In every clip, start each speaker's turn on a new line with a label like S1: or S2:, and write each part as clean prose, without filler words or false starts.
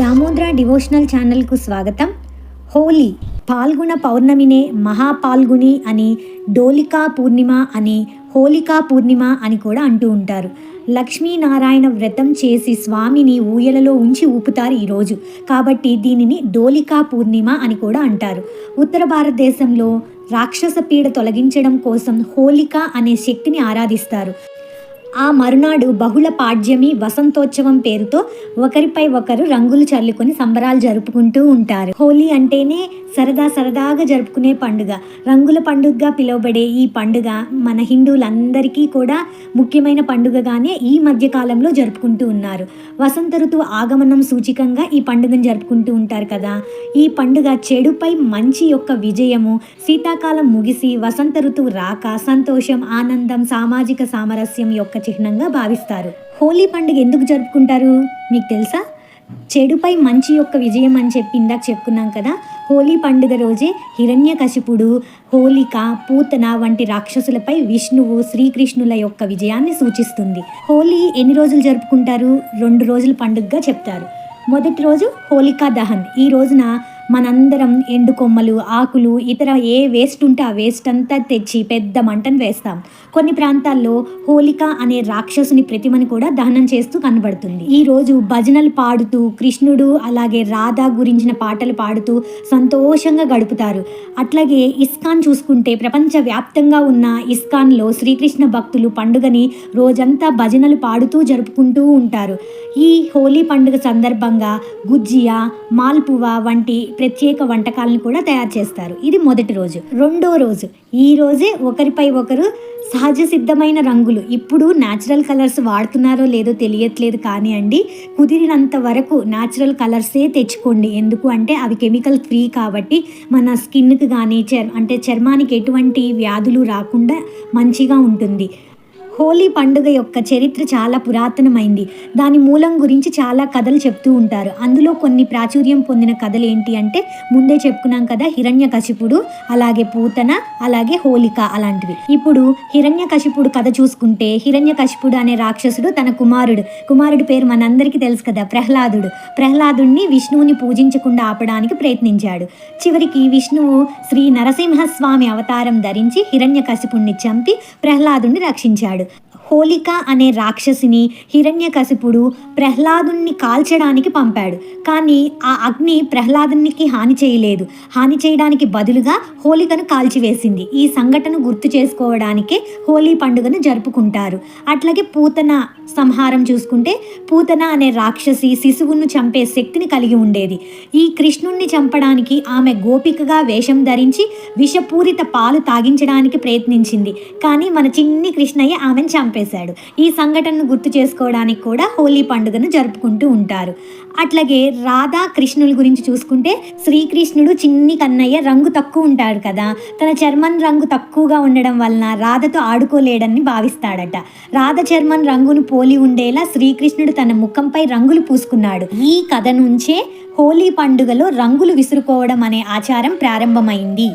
S1: Damodra devotional ఛానల్కు స్వాగతం. హోలీ పాల్గొన పౌర్ణమినే మహాపాల్గుని అని, డోలికా పూర్ణిమ అని, హోలికా పూర్ణిమ అని కూడా అంటూ ఉంటారు. లక్ష్మీనారాయణ వ్రతం చేసి స్వామిని ఊయలలో ఉంచి ఊపుతారు ఈరోజు. కాబట్టి దీనిని డోలికా పూర్ణిమ అని కూడా అంటారు. ఉత్తర భారతదేశంలో రాక్షస పీడ తొలగించడం కోసం హోలిక అనే శక్తిని ఆరాధిస్తారు. ఆ మరునాడు బహుళ పాడ్యమి వసంతోత్సవం పేరుతో ఒకరిపై ఒకరు రంగులు చల్లుకొని సంబరాలు జరుపుకుంటూ ఉంటారు. హోలీ అంటేనే సరదాగా జరుపుకునే పండుగ. రంగుల పండుగగా పిలువబడే ఈ పండుగ మన హిందువులందరికీ కూడా ముఖ్యమైన పండుగగానే ఈ మధ్య కాలంలో జరుపుకుంటూ ఉన్నారు. వసంత ఋతువు ఆగమనం సూచికంగా ఈ పండుగను జరుపుకుంటూ ఉంటారు కదా. ఈ పండుగ చెడుపై మంచి యొక్క విజయము, శీతాకాలం ముగిసి వసంత ఋతువు రాక సంతోషం, ఆనందం, సామాజిక సామరస్యం యొక్క చిహ్నంగా భావిస్తారు. హోలీ పండుగ ఎందుకు జరుపుకుంటారు మీకు తెలుసా? చెడుపై మంచి యొక్క విజయం అని చెప్పి ఇందాక చెప్పుకున్నాం కదా. హోలీ పండుగ రోజే హిరణ్యకశిపుడు, హోలిక, పూతన వంటి రాక్షసులపై విష్ణువు, శ్రీకృష్ణుల యొక్క విజయాన్ని సూచిస్తుంది. హోలీ ఎన్ని రోజులు జరుపుకుంటారు? 2 రోజుల పండుగగా చెప్తారు. మొదటి రోజు హోలికా దహన్. ఈ రోజున మనందరం ఎండు కొమ్మలు, ఆకులు, ఇతర ఏ వేస్ట్ ఉంటే ఆ వేస్ట్ అంతా తెచ్చి పెద్ద మంటను వేస్తాం. కొన్ని ప్రాంతాల్లో హోలిక అనే రాక్షసుని ప్రతిమని కూడా దహనం చేస్తూ కనబడుతుంది. ఈ రోజు భజనలు పాడుతూ కృష్ణుడు అలాగే రాధా గురించిన పాటలు పాడుతూ సంతోషంగా గడుపుతారు. అట్లాగే ఇస్కాన్ చూసుకుంటే ప్రపంచ వ్యాప్తంగా ఉన్న ఇస్కాన్లో శ్రీకృష్ణ భక్తులు పండుగని రోజంతా భజనలు పాడుతూ జరుపుకుంటూ ఉంటారు. ఈ హోలీ పండుగ సందర్భంగా గుజ్జియా, మాల్పువా వంటి ప్రత్యేక వంటకాలను కూడా తయారు చేస్తారు. ఇది మొదటి రోజు. రెండో రోజు ఈ రోజే ఒకరిపై ఒకరు సహజ సిద్ధమైన రంగులు, ఇప్పుడు న్యాచురల్ కలర్స్ వాడుతున్నారో లేదో తెలియట్లేదు కానీ అండి, కుదిరినంత వరకు న్యాచురల్ కలర్సే తెచ్చుకోండి. ఎందుకు అంటే అవి కెమికల్ ఫ్రీ కాబట్టి మన స్కిన్కి కానీ చర్మానికి ఎటువంటి వ్యాధులు రాకుండా మంచిగా ఉంటుంది. హోలీ పండుగ యొక్క చరిత్ర చాలా పురాతనమైంది. దాని మూలం గురించి చాలా కథలు చెప్తూ ఉంటారు. అందులో కొన్ని ప్రాచుర్యం పొందిన కథలు ఏంటి అంటే ముందే చెప్పుకున్నాం కదా, హిరణ్యకశిపుడు, అలాగే పూతన, అలాగే హోలిక అలాంటివి. ఇప్పుడు హిరణ్యకశిపుడు కథ చూసుకుంటే, హిరణ్యకశిపుడు అనే రాక్షసుడు తన కుమారుడి పేరు మనందరికీ తెలుసు కదా, ప్రహ్లాదుడిని విష్ణువుని పూజించకుండా ఆపడానికి ప్రయత్నించాడు. చివరికి విష్ణువు శ్రీ నరసింహస్వామి అవతారం ధరించి హిరణ్యకశిపుడిని చంపి ప్రహ్లాదుడిని రక్షించాడు. హోలిక అనే రాక్షసిని హిరణ్యకశిపుడు ప్రహ్లాదుని కాల్చడానికి పంపాడు. కానీ ఆ అగ్ని ప్రహ్లాదునికి హాని చేయలేదు. హాని చేయడానికి బదులుగా హోలికను కాల్చివేసింది. ఈ సంఘటన గుర్తు చేసుకోవడానికే హోలీ పండుగను జరుపుకుంటారు. అట్లాగే పూతన సంహారం చూసుకుంటే, పూతన అనే రాక్షసి శిశువును చంపే శక్తిని కలిగి ఉండేది. ఈ కృష్ణుణ్ణి చంపడానికి ఆమె గోపికగా వేషం ధరించి విషపూరిత పాలు తాగించడానికి ప్రయత్నించింది. కానీ మన చిన్ని కృష్ణయ్య ఆమెను చంపేశాడు. ఈ సంఘటనను గుర్తు చేసుకోవడానికి కూడా హోలీ పండుగను జరుపుకుంటూ ఉంటారు. అట్లాగే రాధా కృష్ణుల గురించి చూసుకుంటే, శ్రీకృష్ణుడు చిన్ని కన్నయ్య రంగు తక్కువ ఉంటాడు కదా, తన చర్మం రంగు తక్కువగా ఉండడం వలన రాధతో ఆడుకోలేడని భావిస్తాడట. రాధ చర్మం రంగును పోలి ఉండేలా శ్రీకృష్ణుడు తన ముఖంపై రంగులు పూసుకున్నాడు. ఈ కథ నుంచే హోలీ పండుగలో రంగులు విసురుకోవడం అనే ఆచారం ప్రారంభమైంది.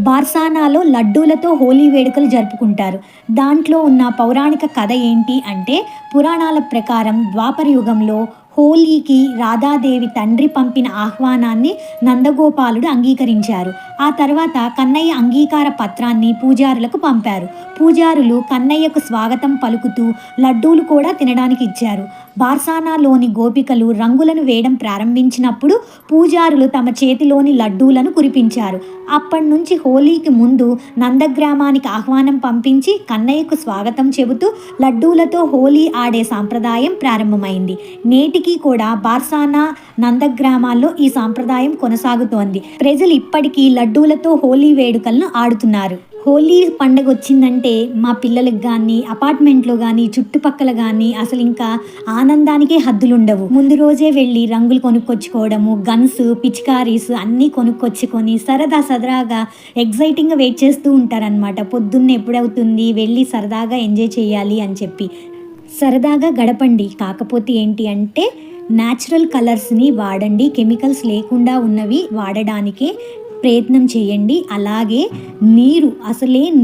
S1: బార్సానాలో లడ్డూలతో హోలీ వేడుకలు జరుపుకుంటారు. దాంట్లో ఉన్న పౌరాణిక కథ ఏంటి అంటే, పురాణాల ప్రకారం ద్వాపర యుగంలో హోలీకి రాధాదేవి తండ్రి పంపిన ఆహ్వానాన్ని నందగోపాలుడు అంగీకరించారు. ఆ తర్వాత కన్నయ్య అంగీకార పత్రాన్ని పూజారులకు పంపారు. పూజారులు కన్నయ్యకు స్వాగతం పలుకుతూ లడ్డూలు కూడా తినడానికి ఇచ్చారు. బార్సానాలోని గోపికలు రంగులను వేయడం ప్రారంభించినప్పుడు పూజారులు తమ చేతిలోని లడ్డూలను కురిపించారు. అప్పటి నుంచి హోలీకి ముందు నందగ్రామానికి ఆహ్వానం పంపించి కన్నయ్యకు స్వాగతం చెబుతూ లడ్డూలతో హోలీ ఆడే సాంప్రదాయం ప్రారంభమైంది. నేటికి కూడా బార్సానా, నందగ్రామాల్లో ఈ సాంప్రదాయం కొనసాగుతోంది. ప్రజలు ఇప్పటికీ లడ్డూలతో హోలీ వేడుకలను ఆడుతున్నారు. హోలీ పండుగ వచ్చిందంటే మా పిల్లలకు కానీ, అపార్ట్మెంట్లో కానీ, చుట్టుపక్కల కానీ అసలు ఇంకా ఆనందానికే హద్దులుండవు. ముందు రోజే వెళ్ళి రంగులు కొనుక్కొచ్చుకోవడము, గన్స్, పిచికారీస్ అన్నీ కొనుక్కొచ్చుకొని సరదాగా ఎగ్జైటింగ్గా వెయిట్ చేస్తూ ఉంటారనమాట. పొద్దున్న ఎప్పుడవుతుంది, వెళ్ళి సరదాగా ఎంజాయ్ చేయాలి అని చెప్పి సరదాగా గడపండి. కాకపోతే ఏంటి అంటే న్యాచురల్ కలర్స్ని వాడండి. కెమికల్స్ లేకుండా ఉన్నవి వాడడానికే ప్రయత్నం చేయండి. అలాగే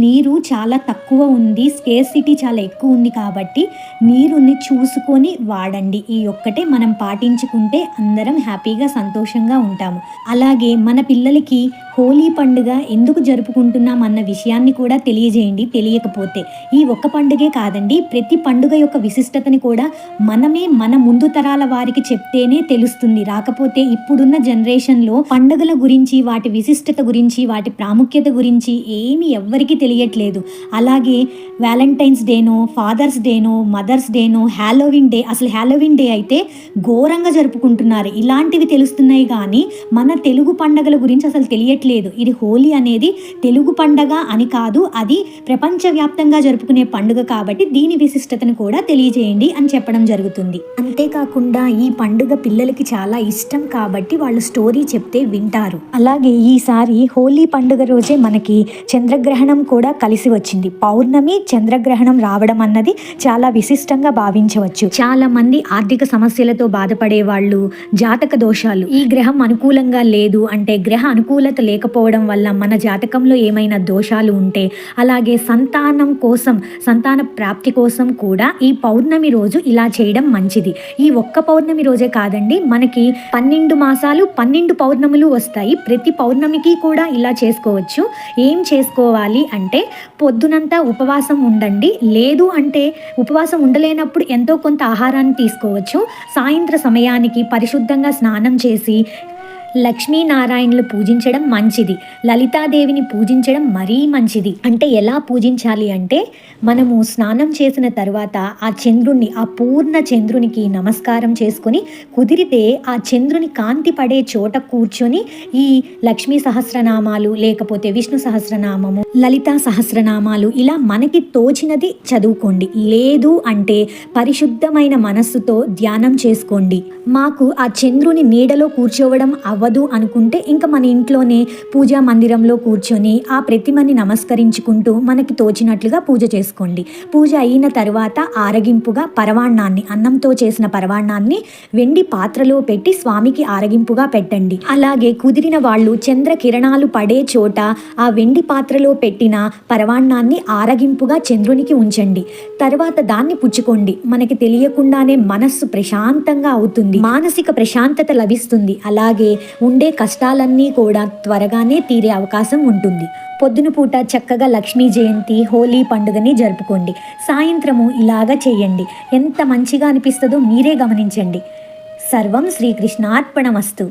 S1: నీరు చాలా తక్కువ ఉంది, స్కేర్సిటీ చాలా ఎక్కువ ఉంది కాబట్టి నీరుని చూసుకొని వాడండి. ఈ ఒక్కటే మనం పాటించుకుంటే అందరం హ్యాపీగా సంతోషంగా ఉంటాము. అలాగే మన పిల్లలకి హోలీ పండుగ ఎందుకు జరుపుకుంటున్నాం అన్న విషయాన్ని కూడా తెలియజేయండి. తెలియకపోతే ఈ ఒక్క పండుగే కాదండి, ప్రతి పండుగ యొక్క విశిష్టతని కూడా మనమే మన ముందు తరాల వారికి చెప్తేనే తెలుస్తుంది. రాకపోతే ఇప్పుడున్న జనరేషన్లో పండుగల గురించి, వాటి విశిష్టత గురించి, వాటి ప్రాముఖ్యత గురించి ఏమీ ఎవ్వరికీ తెలియట్లేదు. అలాగే వ్యాలంటైన్స్ డేనో, ఫాదర్స్ డేనో, మదర్స్ డేనో, హ్యాలోవిన్ డే, అసలు హ్యాలోవిన్ డే అయితే ఘోరంగా జరుపుకుంటున్నారు. ఇలాంటివి తెలుస్తున్నాయి కానీ మన తెలుగు పండుగల గురించి అసలు తెలియట్లేదు. ఇది హోలీ అనేది తెలుగు పండగ అని కాదు, అది ప్రపంచవ్యాప్తంగా జరుపుకునే పండుగ కాబట్టి దీని విశిష్టతను కూడా తెలియజేయండి అని చెప్పడం జరుగుతుంది. అంతేకాకుండా ఈ పండుగ పిల్లలకి చాలా ఇష్టం కాబట్టి వాళ్ళు స్టోరీ చెప్తే వింటారు. అలాగే ఈసారి హోలీ పండుగ రోజే మనకి చంద్రగ్రహణం కూడా కలిసి వచ్చింది. పౌర్ణమి చంద్రగ్రహణం రావడం అన్నది చాలా విశిష్టంగా భావించవచ్చు. చాలా మంది ఆర్థిక సమస్యలతో బాధపడే వాళ్ళు, జాతక దోషాలు, ఈ గ్రహం అనుకూలంగా లేదు అంటే గ్రహ అనుకూలత లేకపోవడం వల్ల మన జాతకంలో ఏమైనా దోషాలు ఉంటే, అలాగే సంతాన ప్రాప్తి కోసం కూడా ఈ పౌర్ణమి రోజు ఇలా చేయడం మంచిది. ఈ ఒక్క పౌర్ణమి రోజే కాదండి, మనకి 12 మాసాలు 12 పౌర్ణములు వస్తాయి. ప్రతి పౌర్ణమికి కూడా ఇలా చేసుకోవచ్చు. ఏం చేసుకోవాలి అంటే పొద్దునంతా ఉపవాసం ఉండండి. లేదు అంటే ఉపవాసం ఉండలేనప్పుడు ఎంతో కొంత ఆహారాన్ని తీసుకోవచ్చు. సాయంత్ర సమయానికి పరిశుద్ధంగా స్నానం చేసి లక్ష్మీనారాయణలు పూజించడం మంచిది. లలితాదేవిని పూజించడం మరీ మంచిది. అంటే ఎలా పూజించాలి అంటే మనము స్నానం చేసిన తర్వాత ఆ పూర్ణ చంద్రునికి నమస్కారం చేసుకొని, కుదిరితే ఆ చంద్రుని కాంతి పడే చోట కూర్చొని ఈ లక్ష్మీ సహస్రనామాలు, లేకపోతే విష్ణు సహస్రనామము, లలితా సహస్రనామాలు ఇలా మనకి తోచినది చదువుకోండి. లేదు అంటే పరిశుద్ధమైన మనస్సుతో ధ్యానం చేసుకోండి. మాకు ఆ చంద్రుని నీడలో కూర్చోవడం అవ్వదు అనుకుంటే ఇంకా మన ఇంట్లోనే పూజా మందిరంలో కూర్చొని ఆ ప్రతిమని నమస్కరించుకుంటూ మనకి తోచినట్లుగా పూజ చేసుకోండి. పూజ అయిన తర్వాత ఆరగింపుగా పరవాణాన్ని, అన్నంతో చేసిన పరవాణాన్ని వెండి పాత్రలో పెట్టి స్వామికి ఆరగింపుగా పెట్టండి. అలాగే కుదిరిన వాళ్ళు చంద్ర కిరణాలు పడే చోట ఆ వెండి పాత్రలో పెట్టిన పరవాణాన్ని ఆరగింపుగా చంద్రునికి ఉంచండి. తర్వాత దాన్ని పుచ్చుకోండి. మనకి తెలియకుండానే మనస్సు ప్రశాంతంగా అవుతుంది, మానసిక ప్రశాంతత లభిస్తుంది. అలాగే ఉండే కష్టాలన్నీ కూడా త్వరగానే తీరే అవకాశం ఉంటుంది. పొద్దున పూట చక్కగా లక్ష్మీ జయంతి, హోలీ పండుగని జరుపుకోండి. సాయంత్రము ఇలాగా చేయండి. ఎంత మంచిగా అనిపిస్తుందో మీరే గమనించండి. సర్వం శ్రీకృష్ణార్పణమస్తు.